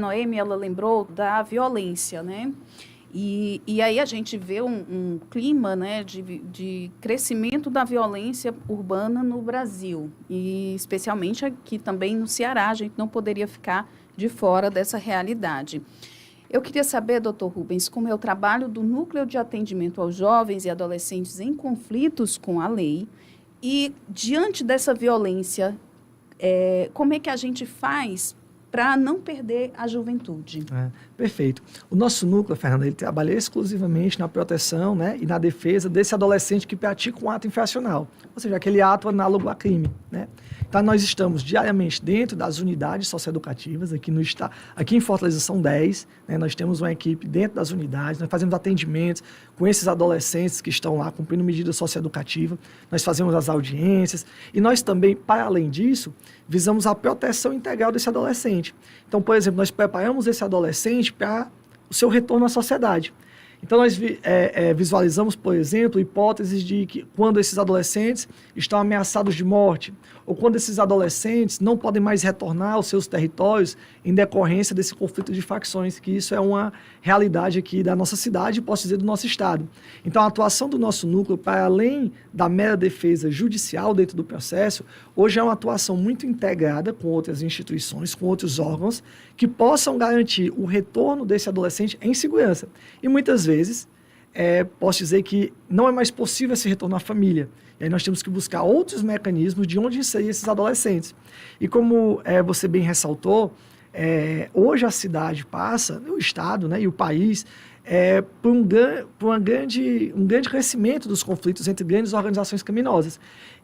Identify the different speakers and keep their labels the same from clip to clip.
Speaker 1: Noemi, ela lembrou da violência, né? E aí a gente vê um clima, né, de crescimento da violência urbana no Brasil, e especialmente aqui também no Ceará, a gente não poderia ficar de fora dessa realidade. Eu queria saber, doutor Rubens, como é o trabalho do Núcleo de Atendimento aos Jovens e Adolescentes em Conflitos com a Lei, e diante dessa violência, como é que a gente faz para não perder a juventude?
Speaker 2: Perfeito. O nosso núcleo, Fernanda, ele trabalha exclusivamente na proteção, né, e na defesa desse adolescente que pratica um ato infracional, ou seja, aquele ato análogo a crime, né? Então, nós estamos diariamente dentro das unidades socioeducativas, aqui em Fortaleza são 10, né? Nós temos uma equipe dentro das unidades, nós fazemos atendimentos com esses adolescentes que estão lá cumprindo medida socioeducativa, nós fazemos as audiências, e nós também, para além disso, visamos a proteção integral desse adolescente. Então, por exemplo, nós preparamos esse adolescente para o seu retorno à sociedade. Então, nós visualizamos, por exemplo, hipóteses de que quando esses adolescentes estão ameaçados de morte, ou quando esses adolescentes não podem mais retornar aos seus territórios em decorrência desse conflito de facções, que isso é uma realidade aqui da nossa cidade e, posso dizer, do nosso estado. Então, a atuação do nosso núcleo, para além da mera defesa judicial dentro do processo, hoje é uma atuação muito integrada com outras instituições, com outros órgãos, que possam garantir o retorno desse adolescente em segurança. E muitas vezes, posso dizer que não é mais possível esse retorno à família. E aí nós temos que buscar outros mecanismos de onde inserir esses adolescentes. E como você bem ressaltou, hoje a cidade passa, o Estado, né, e o país, por um grande crescimento dos conflitos entre grandes organizações criminosas.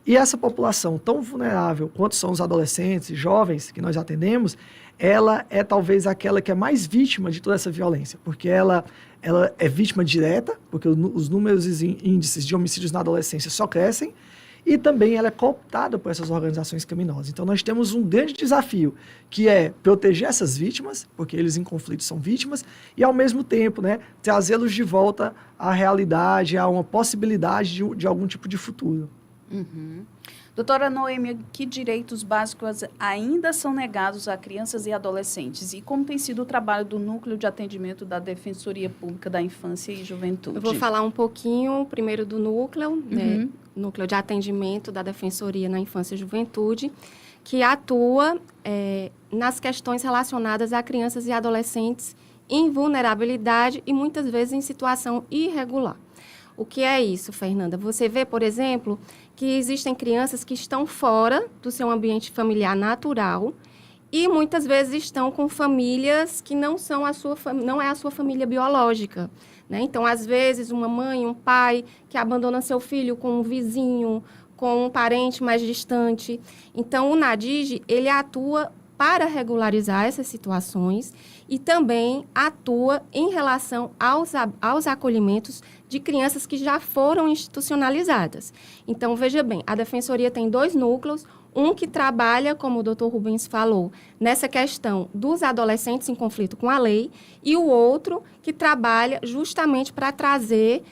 Speaker 2: E essa população tão vulnerável quanto são os adolescentes e jovens que nós atendemos, ela é talvez aquela que é mais vítima de toda essa violência, porque ela é vítima direta, porque os números e índices de homicídios na adolescência só crescem, e também ela é cooptada por essas organizações criminosas. Então, nós temos um grande desafio, que é proteger essas vítimas, porque eles em conflito são vítimas, e, ao mesmo tempo, né, trazê-los de volta à realidade, a uma possibilidade de algum tipo de futuro.
Speaker 1: Uhum. Doutora Noemi, que direitos básicos ainda são negados a crianças e adolescentes? E como tem sido o trabalho do Núcleo de Atendimento da Defensoria Pública da Infância e Juventude?
Speaker 3: Eu vou falar um pouquinho primeiro do Núcleo, né? Núcleo de Atendimento da Defensoria na Infância e Juventude, que atua nas questões relacionadas a crianças e adolescentes em vulnerabilidade e muitas vezes em situação irregular. O que é isso, Fernanda? Você vê, por exemplo, que existem crianças que estão fora do seu ambiente familiar natural e muitas vezes estão com famílias que não é a sua família biológica, né? Então, às vezes, uma mãe, um pai que abandona seu filho com um vizinho, com um parente mais distante. Então, o NADIGE, ele atua para regularizar essas situações e também atua em relação aos acolhimentos de crianças que já foram institucionalizadas. Então, veja bem, a Defensoria tem 2 núcleos, um que trabalha, como o doutor Rubens falou, nessa questão dos adolescentes em conflito com a lei, e o outro que trabalha justamente para trazer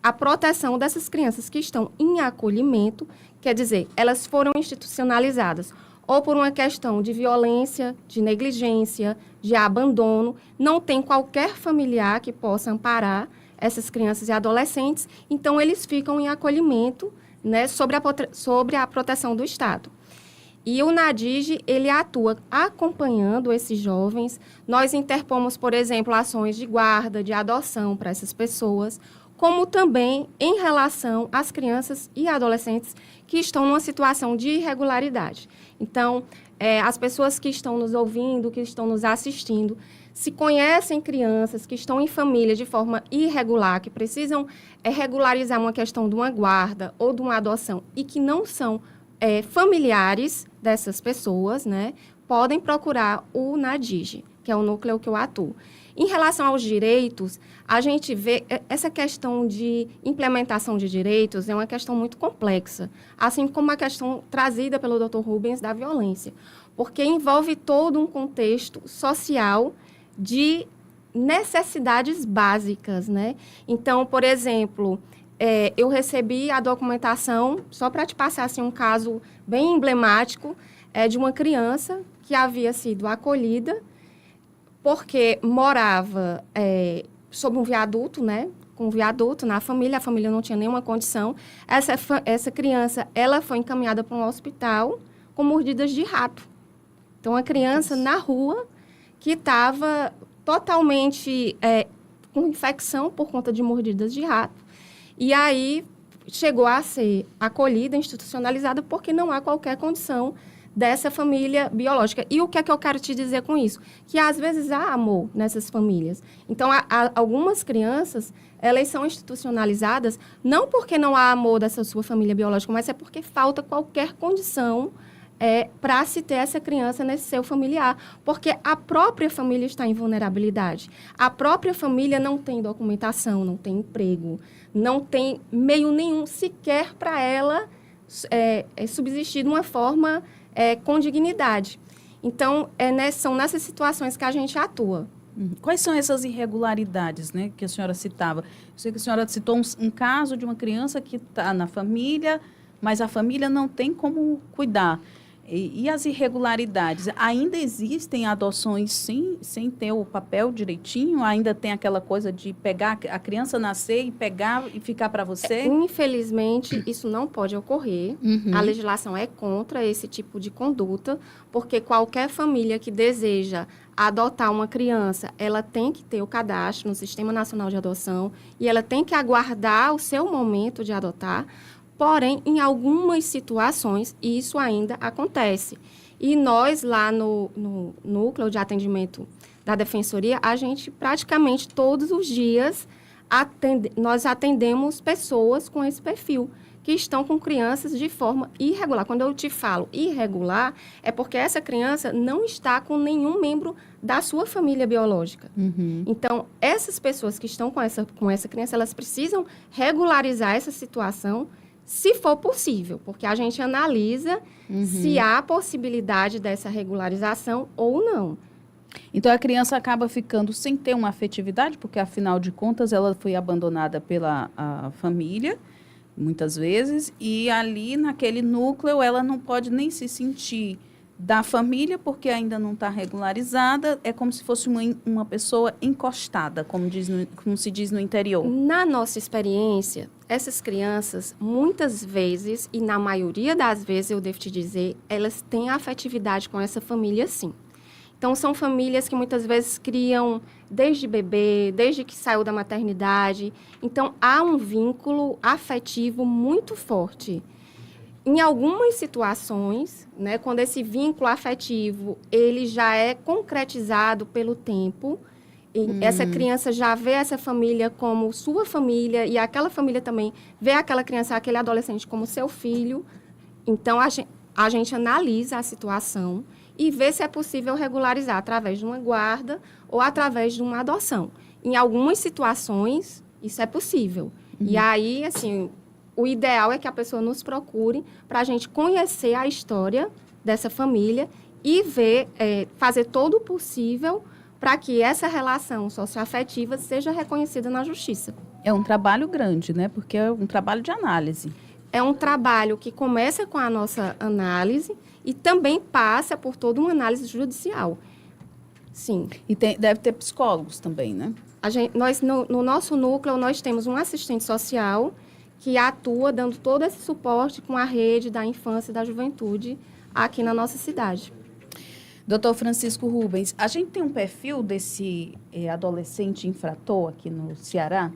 Speaker 3: a proteção dessas crianças que estão em acolhimento, quer dizer, elas foram institucionalizadas ou por uma questão de violência, de negligência, de abandono, não tem qualquer familiar que possa amparar essas crianças e adolescentes, então eles ficam em acolhimento, né, sobre a proteção do Estado. E o NADIGE, ele atua acompanhando esses jovens. Nós interpomos, por exemplo, ações de guarda, de adoção para essas pessoas, como também em relação às crianças e adolescentes que estão numa situação de irregularidade. Então, as pessoas que estão nos ouvindo, que estão nos assistindo, se conhecem crianças que estão em família de forma irregular, que precisam regularizar uma questão de uma guarda ou de uma adoção e que não são familiares dessas pessoas, né, podem procurar o NADIGE, que é o núcleo que eu atuo. Em relação aos direitos, a gente vê essa questão de implementação de direitos é uma questão muito complexa, assim como a questão trazida pelo Dr. Rubens da violência, porque envolve todo um contexto social de necessidades básicas, né? Então, por exemplo, eu recebi a documentação, só para te passar assim, um caso bem emblemático, de uma criança que havia sido acolhida porque morava sob um viaduto, né? Com um viaduto na família, a família não tinha nenhuma condição. Essa criança, ela foi encaminhada para um hospital com mordidas de rato. Então, a criança na rua que estava totalmente com infecção por conta de mordidas de rato. E aí chegou a ser acolhida, institucionalizada, porque não há qualquer condição dessa família biológica. E o que é que eu quero te dizer com isso? Que às vezes há amor nessas famílias. Então, algumas crianças, elas são institucionalizadas não porque não há amor dessa sua família biológica, mas é porque falta qualquer condição para se ter essa criança nesse seu familiar. Porque a própria família está em vulnerabilidade. A própria família não tem documentação, não tem emprego, não tem meio nenhum sequer para ela subsistir de uma forma com dignidade. Então, são nessas situações que a gente atua.
Speaker 1: Quais são essas irregularidades, né, que a senhora citava? Eu sei que a senhora citou um caso de uma criança que está na família, mas a família não tem como cuidar. E as irregularidades? Ainda existem adoções sem ter o papel direitinho? Ainda tem aquela coisa de pegar a criança nascer e pegar e ficar para você?
Speaker 3: Infelizmente, isso não pode ocorrer. A legislação é contra esse tipo de conduta, porque qualquer família que deseja adotar uma criança, ela tem que ter o cadastro no Sistema Nacional de Adoção e ela tem que aguardar o seu momento de adotar. Porém, em algumas situações, isso ainda acontece. E nós, lá no Núcleo de Atendimento da Defensoria, a gente praticamente todos os dias nós atendemos pessoas com esse perfil, que estão com crianças de forma irregular. Quando eu te falo irregular, é porque essa criança não está com nenhum membro da sua família biológica. Então, essas pessoas que estão com essa criança, elas precisam regularizar essa situação, se for possível, porque a gente analisa se há possibilidade dessa regularização ou não.
Speaker 1: Então, a criança acaba ficando sem ter uma afetividade, porque, afinal de contas, ela foi abandonada pela família, muitas vezes, e ali, naquele núcleo, ela não pode nem se sentir da família, porque ainda não está regularizada, é como se fosse uma pessoa encostada, como se diz no interior.
Speaker 3: Na nossa experiência, essas crianças, muitas vezes, e na maioria das vezes, eu devo te dizer, elas têm afetividade com essa família, sim. Então, são famílias que muitas vezes criam desde bebê, desde que saiu da maternidade. Então, há um vínculo afetivo muito forte. Em algumas situações, né, quando esse vínculo afetivo ele já é concretizado pelo tempo, essa criança já vê essa família como sua família e aquela família também vê aquela criança, aquele adolescente como seu filho. Então, a gente analisa a situação e vê se é possível regularizar através de uma guarda ou através de uma adoção. Em algumas situações, isso é possível. E aí, assim, o ideal é que a pessoa nos procure para a gente conhecer a história dessa família e ver, fazer todo o possível para que essa relação socioafetiva seja reconhecida na justiça.
Speaker 1: É um trabalho grande, né? Porque é um trabalho de análise.
Speaker 3: É um trabalho que começa com a nossa análise e também passa por toda uma análise judicial. Sim.
Speaker 1: E deve ter psicólogos também, né?
Speaker 3: Nós, no nosso núcleo, nós temos um assistente social que atua dando todo esse suporte com a rede da infância e da juventude aqui na nossa cidade.
Speaker 1: Doutor Francisco Rubens, a gente tem um perfil desse adolescente infrator aqui no Ceará?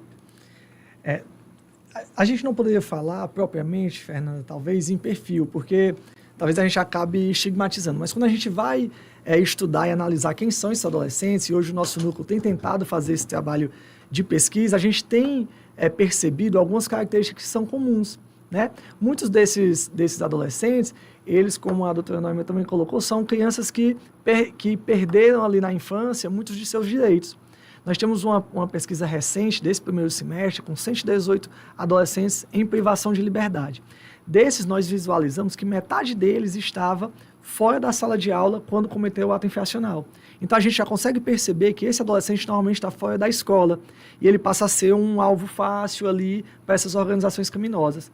Speaker 2: A gente não poderia falar propriamente, Fernanda, talvez em perfil, porque talvez a gente acabe estigmatizando. Mas quando a gente vai estudar e analisar quem são esses adolescentes, e hoje o nosso núcleo tem tentado fazer esse trabalho de pesquisa, a gente tem percebido algumas características que são comuns, né? Muitos desses adolescentes, eles, como a doutora Noêmia também colocou, são crianças que perderam ali na infância muitos de seus direitos. Nós temos uma pesquisa recente desse primeiro semestre com 118 adolescentes em privação de liberdade. Desses, nós visualizamos que metade deles estava fora da sala de aula quando cometeu o ato infracional. Então, a gente já consegue perceber que esse adolescente normalmente está fora da escola e ele passa a ser um alvo fácil ali para essas organizações criminosas.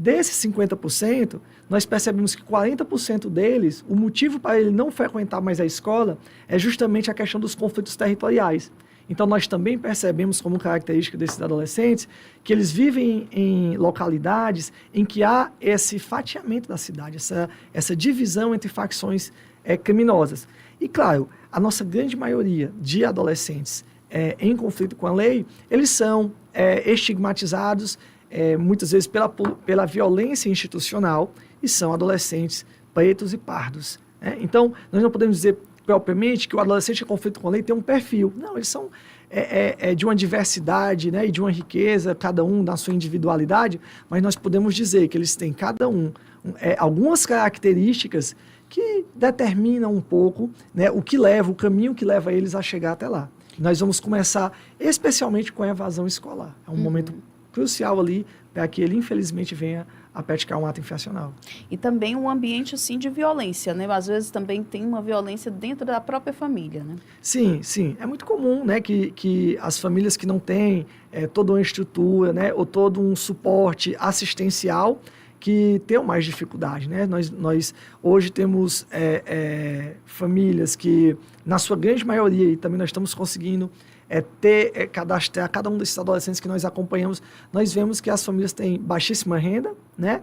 Speaker 2: Desses 50%, nós percebemos que 40% deles, o motivo para ele não frequentar mais a escola é justamente a questão dos conflitos territoriais. Então, nós também percebemos como característica desses adolescentes que eles vivem em localidades em que há esse fatiamento da cidade, essa divisão entre facções criminosas. E, claro, a nossa grande maioria de adolescentes em conflito com a lei, eles são estigmatizados, muitas vezes pela violência institucional, e são adolescentes pretos e pardos. Né? Então, nós não podemos dizer propriamente que o adolescente em conflito com a lei tem um perfil. Não, eles são de uma diversidade, né, e de uma riqueza, cada um na sua individualidade, mas nós podemos dizer que eles têm cada um algumas características que determinam um pouco, né, o caminho que leva eles a chegar até lá. Nós vamos começar especialmente com a evasão escolar. É um momento crucial ali para que ele, infelizmente, venha a praticar um ato infracional.
Speaker 1: E também um ambiente, assim, de violência, né? Às vezes também tem uma violência dentro da própria família, né?
Speaker 2: Sim, sim. É muito comum, né, que as famílias que não têm toda uma estrutura, né, ou todo um suporte assistencial, que tenham mais dificuldade, né? Nós hoje temos famílias que, na sua grande maioria, e também nós estamos conseguindo cadastrar cada um desses adolescentes que nós acompanhamos, nós vemos que as famílias têm baixíssima renda, né?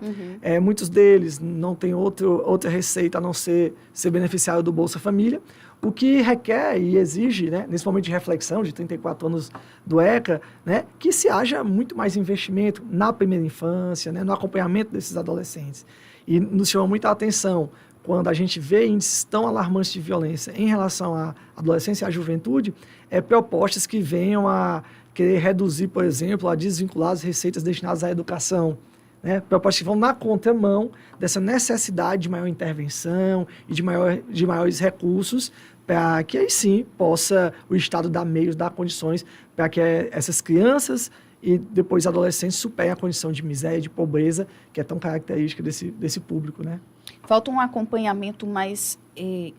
Speaker 2: Muitos deles não têm outra receita a não ser beneficiário do Bolsa Família, o que requer e exige, né, nesse momento de reflexão, de 34 anos do ECA, né, que se haja muito mais investimento na primeira infância, né, no acompanhamento desses adolescentes. E nos chama muita atenção quando a gente vê índices tão alarmantes de violência em relação à adolescência e à juventude, propostas que venham a querer reduzir, por exemplo, a desvincular as receitas destinadas à educação, né? Propostas que vão na contramão dessa necessidade de maior intervenção e de maiores recursos para que aí sim possa o Estado dar meios, dar condições para que essas crianças e depois adolescentes superem a condição de miséria e de pobreza que é tão característica desse público, né?
Speaker 1: Falta um acompanhamento mais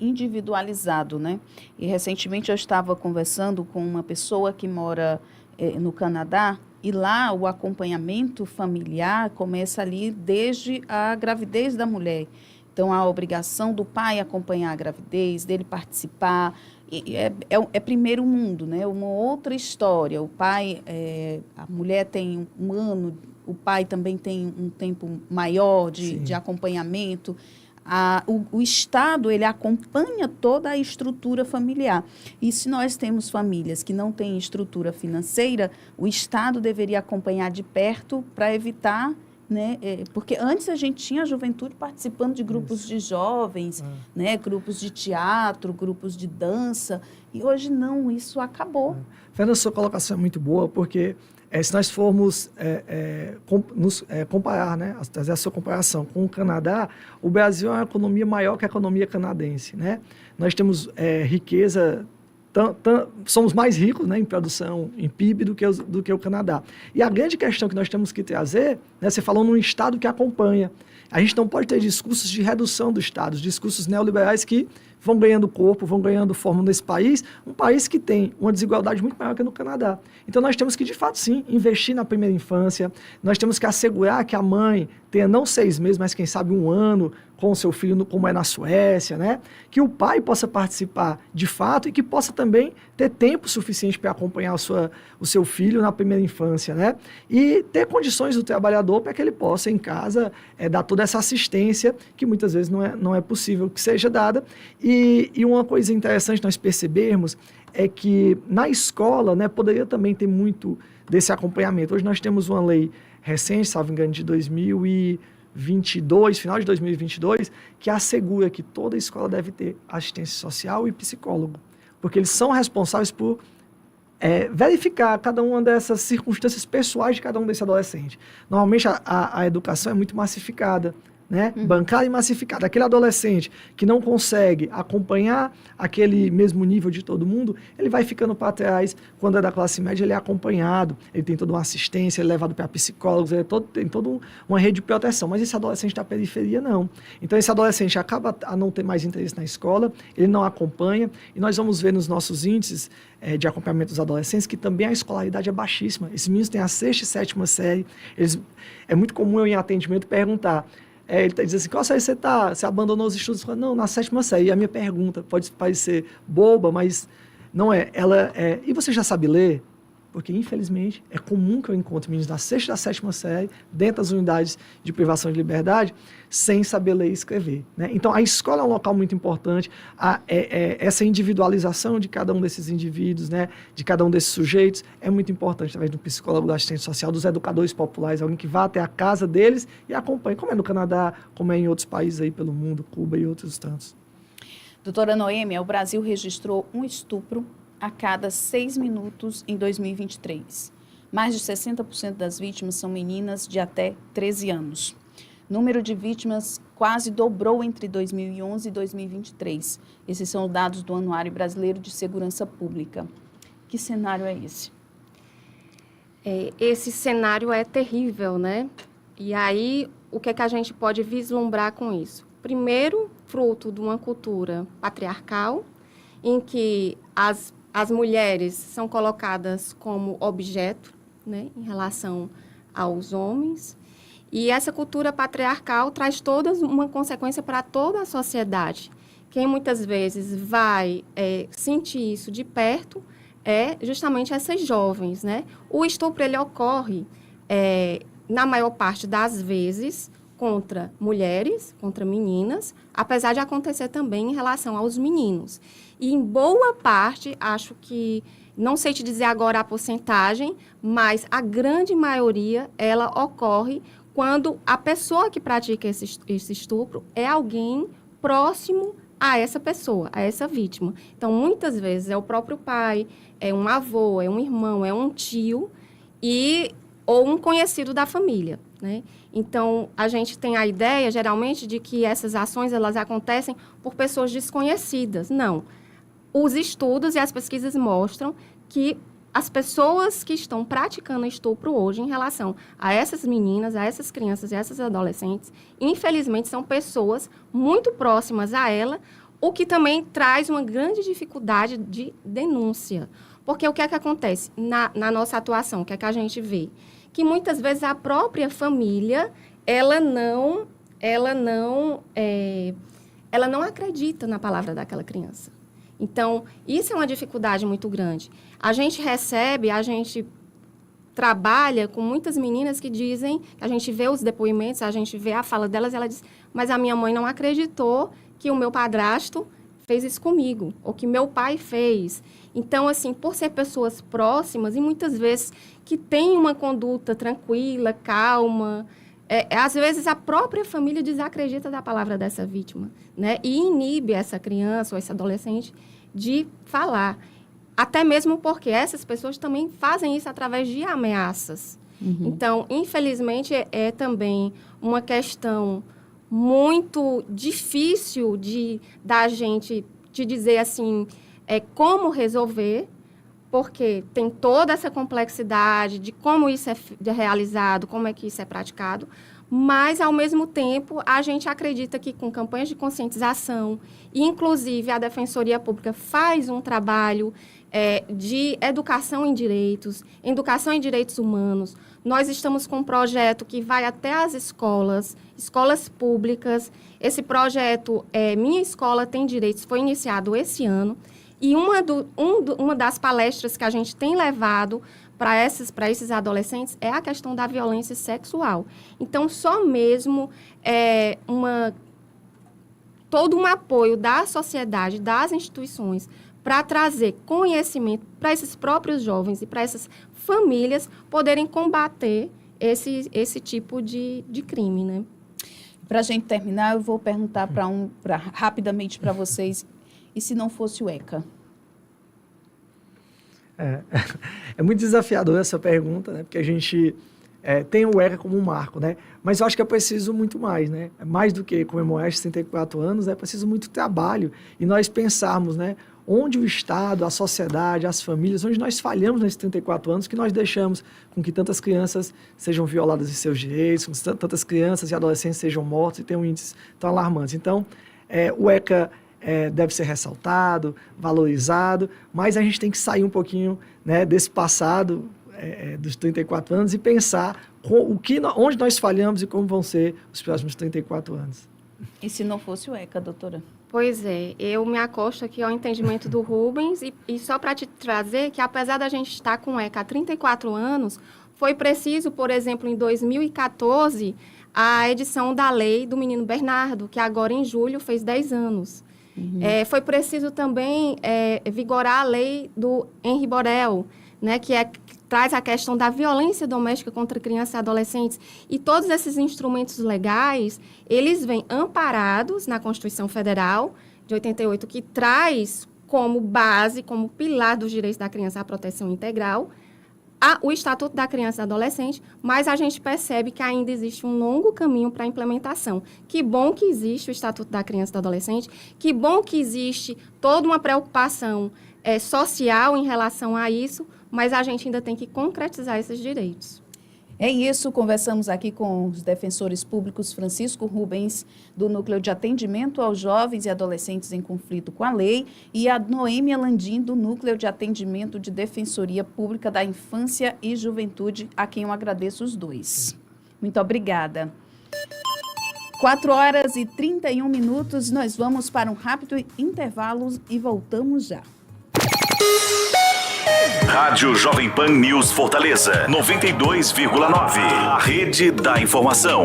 Speaker 1: individualizado, né? E recentemente eu estava conversando com uma pessoa que mora no Canadá, e lá o acompanhamento familiar começa ali desde a gravidez da mulher. Então, a obrigação do pai acompanhar a gravidez, dele participar, é primeiro mundo, né? Uma outra história. O pai, a mulher tem um ano, o pai também tem um tempo maior de acompanhamento. O Estado, ele acompanha toda a estrutura familiar. E se nós temos famílias que não têm estrutura financeira, o Estado deveria acompanhar de perto para evitar, né? Porque antes a gente tinha a juventude participando de grupos de jovens, né? Grupos de teatro, grupos de dança, e hoje não, isso acabou.
Speaker 2: Fernanda, sua colocação é muito boa, porque se nós formos comparar, né, fazer a sua comparação com o Canadá, o Brasil é uma economia maior que a economia canadense, né? Nós temos riqueza, somos mais ricos, né, em produção, em PIB, do que o Canadá. E a grande questão que nós temos que trazer, né, você falou num Estado que acompanha. A gente não pode ter discursos de redução do Estado, discursos neoliberais que vão ganhando corpo, vão ganhando forma nesse país, um país que tem uma desigualdade muito maior que no Canadá. Então, nós temos que, de fato, sim, investir na primeira infância, nós temos que assegurar que a mãe tenha não 6 meses, mas, quem sabe, 1 ano com o seu filho, como é na Suécia, né? Que o pai possa participar de fato e que possa também ter tempo suficiente para acompanhar o seu filho na primeira infância, né? E ter condições do trabalhador para que ele possa, em casa, dar toda essa assistência que muitas vezes não é possível que seja dada. E uma coisa interessante nós percebermos é que na escola, né, poderia também ter muito desse acompanhamento. Hoje nós temos uma lei recente, salvo engano, de 2022, final de 2022, que assegura que toda escola deve ter assistência social e psicólogo, porque eles são responsáveis por verificar cada uma dessas circunstâncias pessoais de cada um desse adolescente. Normalmente a educação é muito massificada, né? Bancada e massificada. Aquele adolescente que não consegue acompanhar aquele mesmo nível de todo mundo, ele vai ficando para trás. Quando é da classe média, ele é acompanhado, ele tem toda uma assistência, ele é levado para psicólogos, tem toda uma rede de proteção. Mas esse adolescente da periferia, não. Então, esse adolescente acaba a não ter mais interesse na escola, ele não acompanha, e nós vamos ver nos nossos índices de acompanhamento dos adolescentes que também a escolaridade é baixíssima. Esses meninos têm a 6ª e 7ª série. É muito comum eu, em atendimento, perguntar... ele diz assim, qual série você abandonou os estudos? Falo, não, na 7ª série. E a minha pergunta pode parecer boba, mas não é. E você já sabe ler? Porque, infelizmente, é comum que eu encontre meninos da 6ª e da 7ª série, dentro das unidades de privação de liberdade, sem saber ler e escrever, né? Então, a escola é um local muito importante. Essa individualização de cada um desses indivíduos, né, de cada um desses sujeitos, é muito importante, através do psicólogo, do assistente social, dos educadores populares, alguém que vá até a casa deles e acompanhe, como é no Canadá, como é em outros países aí pelo mundo, Cuba e outros tantos.
Speaker 1: Doutora Noêmia, o Brasil registrou um estupro a cada 6 minutos em 2023. Mais de 60% das vítimas são meninas de até 13 anos. O número de vítimas quase dobrou entre 2011 e 2023. Esses são os dados do Anuário Brasileiro de Segurança Pública. Que cenário é esse?
Speaker 3: Esse cenário é terrível, né? E aí, o que é que a gente pode vislumbrar com isso? Primeiro, fruto de uma cultura patriarcal, em que as mulheres são colocadas como objeto, né, em relação aos homens. E essa cultura patriarcal traz toda uma consequência para toda a sociedade. Quem muitas vezes vai sentir isso de perto é justamente essas jovens, né? O estupro, ele ocorre, na maior parte das vezes, contra mulheres, contra meninas, apesar de acontecer também em relação aos meninos. E em boa parte, acho que, não sei te dizer agora a porcentagem, mas a grande maioria, ela ocorre quando a pessoa que pratica esse estupro é alguém próximo a essa pessoa, a essa vítima. Então, muitas vezes, é o próprio pai, é um avô, é um irmão, é um tio, ou um conhecido da família, né? Então, a gente tem a ideia, geralmente, de que essas ações, elas acontecem por pessoas desconhecidas. Não. Os estudos e as pesquisas mostram que as pessoas que estão praticando estupro hoje em relação a essas meninas, a essas crianças e a essas adolescentes, infelizmente, são pessoas muito próximas a ela, o que também traz uma grande dificuldade de denúncia. Porque o que é que acontece na nossa atuação? O que é que a gente vê? Que muitas vezes a própria família, ela não acredita na palavra daquela criança. Então, isso é uma dificuldade muito grande. A gente trabalha com muitas meninas que dizem, a gente vê os depoimentos, a gente vê a fala delas, ela diz, mas a minha mãe não acreditou que o meu padrasto fez isso comigo, ou que meu pai fez. Então, assim, por ser pessoas próximas, e muitas vezes que têm uma conduta tranquila, calma, às vezes a própria família desacredita da palavra dessa vítima, né? E inibe essa criança ou esse adolescente de falar. Até mesmo porque essas pessoas também fazem isso através de ameaças. Uhum. Então, infelizmente, é também uma questão muito difícil da gente te dizer assim, como resolver, porque tem toda essa complexidade de como isso é realizado, como é que isso é praticado, mas, ao mesmo tempo, a gente acredita que com campanhas de conscientização, e inclusive a Defensoria Pública faz um trabalho de educação em direitos humanos. Nós estamos com um projeto que vai até as escolas públicas. Esse projeto, Minha Escola Tem Direitos, foi iniciado esse ano. E uma das palestras que a gente tem levado para esses adolescentes é a questão da violência sexual. Então, só mesmo todo um apoio da sociedade, das instituições, para trazer conhecimento para esses próprios jovens e para essas famílias poderem combater esse tipo de crime, né?
Speaker 1: Para a gente terminar, eu vou perguntar rapidamente para vocês, e se não fosse o ECA?
Speaker 2: É muito desafiador essa pergunta, né? Porque a gente tem o ECA como um marco, né? Mas eu acho que é preciso muito mais, né? Mais do que comemorar esses 64 anos, é preciso muito trabalho e nós pensarmos, né? Onde o Estado, a sociedade, as famílias, onde nós falhamos nesses 34 anos, que nós deixamos com que tantas crianças sejam violadas em seus direitos, com que tantas crianças e adolescentes sejam mortos e tenham índices tão alarmantes. Então, o ECA deve ser ressaltado, valorizado, mas a gente tem que sair um pouquinho, né, desse passado dos 34 anos e pensar onde nós falhamos e como vão ser os próximos 34 anos.
Speaker 1: E se não fosse o ECA, doutora?
Speaker 3: Pois é, eu me acosto aqui ao entendimento do Rubens e só para te trazer que apesar da gente estar com o ECA há 34 anos, foi preciso, por exemplo, em 2014, a edição da lei do menino Bernardo, que agora em julho fez 10 anos. Uhum. Foi preciso também vigorar a lei do Henri Borel, né, que traz a questão da violência doméstica contra crianças e adolescentes. E todos esses instrumentos legais, eles vêm amparados na Constituição Federal de 88, que traz como base, como pilar dos direitos da criança a proteção integral, o Estatuto da Criança e do Adolescente, mas a gente percebe que ainda existe um longo caminho para a implementação. Que bom que existe o Estatuto da Criança e do Adolescente, que bom que existe toda uma preocupação social em relação a isso, mas a gente ainda tem que concretizar esses direitos.
Speaker 1: É isso, conversamos aqui com os defensores públicos Francisco Rubens, do Núcleo de Atendimento aos Jovens e Adolescentes em Conflito com a Lei, e a Noêmia Landim, do Núcleo de Atendimento de Defensoria Pública da Infância e Juventude, a quem eu agradeço os dois. Muito obrigada. 4h31, nós vamos para um rápido intervalo e voltamos já.
Speaker 4: Rádio Jovem Pan News Fortaleza, 92,9. A rede da informação.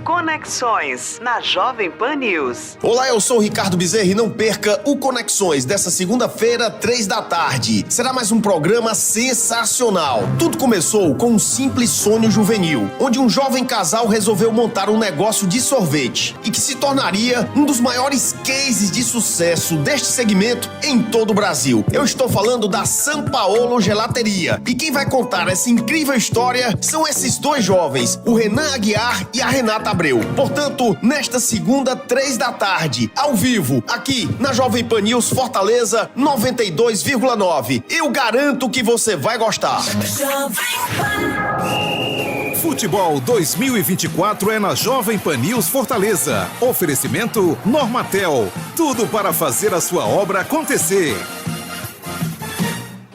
Speaker 5: Conexões na Jovem Pan News.
Speaker 6: Olá, eu sou o Ricardo Bezerra e não perca o Conexões dessa segunda-feira, 15h. Será mais um programa sensacional. Tudo começou com um simples sonho juvenil, onde um jovem casal resolveu montar um negócio de sorvete e que se tornaria um dos maiores cases de sucesso deste segmento em todo o Brasil. Eu estou falando da San Paolo Gelateria e quem vai contar essa incrível história são esses dois jovens, o Renan Aguiar e a Renata Abreu. Portanto, nesta segunda, 15h, ao vivo, aqui na Jovem Pan News Fortaleza 92,9. Eu garanto que você vai gostar.
Speaker 7: Futebol 2024 é na Jovem Pan News Fortaleza. Oferecimento Normatel. Tudo para fazer a sua obra acontecer.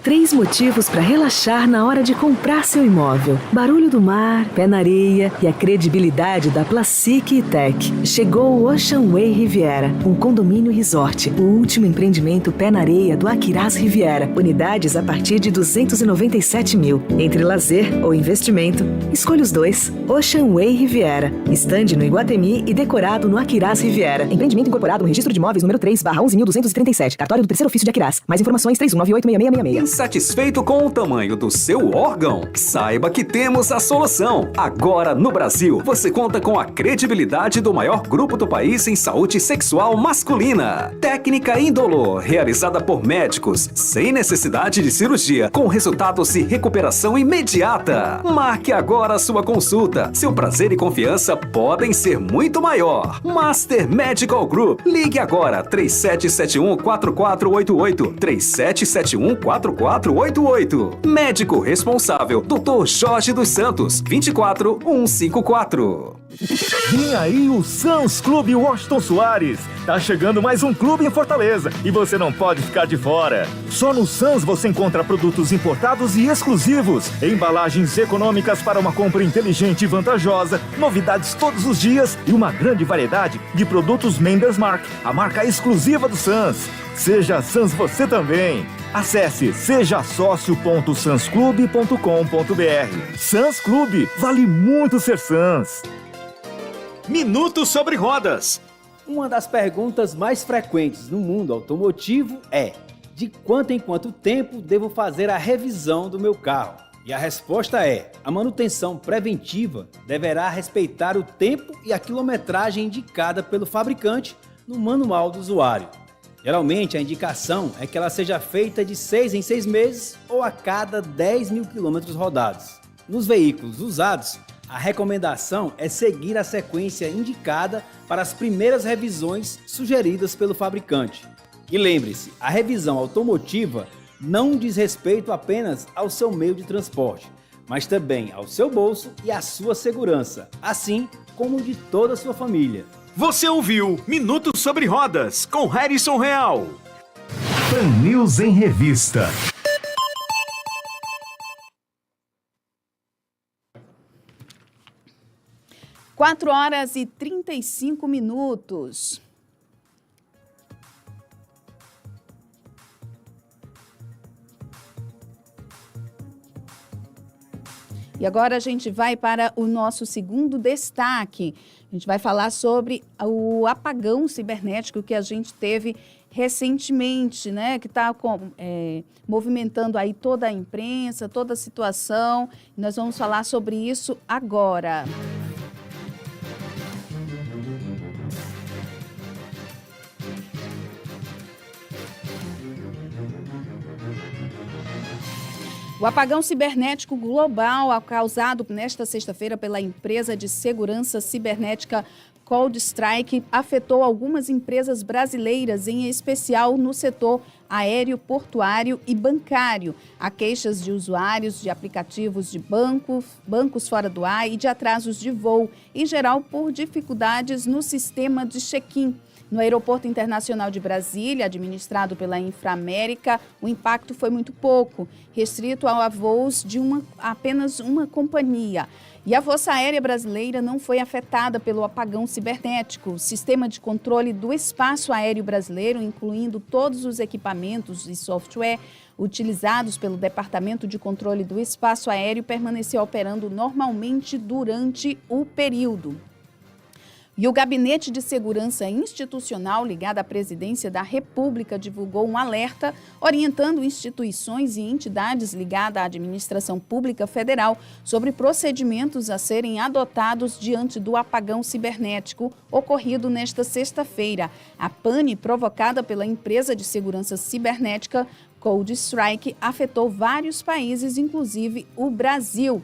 Speaker 8: 3 motivos para relaxar na hora de comprar seu imóvel. Barulho do mar, pé na areia e a credibilidade da Placic e Tech. Chegou o Ocean Way Riviera, um condomínio resort, o último empreendimento pé na areia do Aquiraz Riviera. Unidades a partir de 297 mil. Entre lazer ou investimento, escolha os dois. Ocean Way Riviera. Estande no Iguatemi e decorado no Aquiraz Riviera. Empreendimento incorporado no Registro de Imóveis número 3/11.237. Cartório do Terceiro Ofício de Aquiraz. Mais informações 3198-6666.
Speaker 9: Satisfeito com o tamanho do seu órgão? Saiba que temos a solução. Agora, no Brasil, você conta com a credibilidade do maior grupo do país em saúde sexual masculina. Técnica indolor, realizada por médicos, sem necessidade de cirurgia, com resultados e recuperação imediata. Marque agora a sua consulta. Seu prazer e confiança podem ser muito maior. Master Medical Group. Ligue agora, 3771-4488. 3771-4488. Médico responsável, Dr. Jorge dos Santos, 24154.
Speaker 10: Vem aí o Suns Clube Washington Soares. Tá chegando mais um clube em Fortaleza e você não pode ficar de fora. Só no Suns você encontra produtos importados e exclusivos, embalagens econômicas para uma compra inteligente e vantajosa, novidades todos os dias e uma grande variedade de produtos Members Mark, a marca exclusiva do Suns. Seja Suns você também. Acesse sejasócio.sunsclube.com.br. Suns Clube, vale muito ser Suns.
Speaker 11: Minuto sobre rodas. Uma das perguntas mais frequentes no mundo automotivo é: de quanto em quanto tempo devo fazer a revisão do meu carro? E a resposta é: a manutenção preventiva deverá respeitar o tempo e a quilometragem indicada pelo fabricante no manual do usuário. Geralmente, a indicação é que ela seja feita de 6 em 6 meses ou a cada 10 mil quilômetros rodados. Nos veículos usados, a recomendação é seguir a sequência indicada para as primeiras revisões sugeridas pelo fabricante. E lembre-se, a revisão automotiva não diz respeito apenas ao seu meio de transporte, mas também ao seu bolso e à sua segurança, assim como de toda a sua família.
Speaker 7: Você ouviu Minutos sobre Rodas com Harrison Real.
Speaker 10: Pan News em Revista.
Speaker 1: Quatro horas e 35 minutos. E agora a gente vai para o nosso segundo destaque. A gente vai falar sobre o apagão cibernético que a gente teve recentemente, né? Que está movimentando aí toda a imprensa, toda a situação. Nós vamos falar sobre isso agora. O apagão cibernético global causado nesta sexta-feira pela empresa de segurança cibernética CrowdStrike afetou algumas empresas brasileiras, em especial no setor aéreo, portuário e bancário. Há queixas de usuários de aplicativos de bancos fora do ar e de atrasos de voo, em geral por dificuldades no sistema de check-in. No Aeroporto Internacional de Brasília, administrado pela Inframérica, o impacto foi muito pouco, restrito a voos de apenas uma companhia. E a Força Aérea Brasileira não foi afetada pelo apagão cibernético. O sistema de controle do espaço aéreo brasileiro, incluindo todos os equipamentos e software utilizados pelo Departamento de Controle do Espaço Aéreo, permaneceu operando normalmente durante o período. E o Gabinete de Segurança Institucional, ligado à Presidência da República, divulgou um alerta orientando instituições e entidades ligadas à administração pública federal sobre procedimentos a serem adotados diante do apagão cibernético ocorrido nesta sexta-feira. A pane provocada pela empresa de segurança cibernética CrowdStrike afetou vários países, inclusive o Brasil.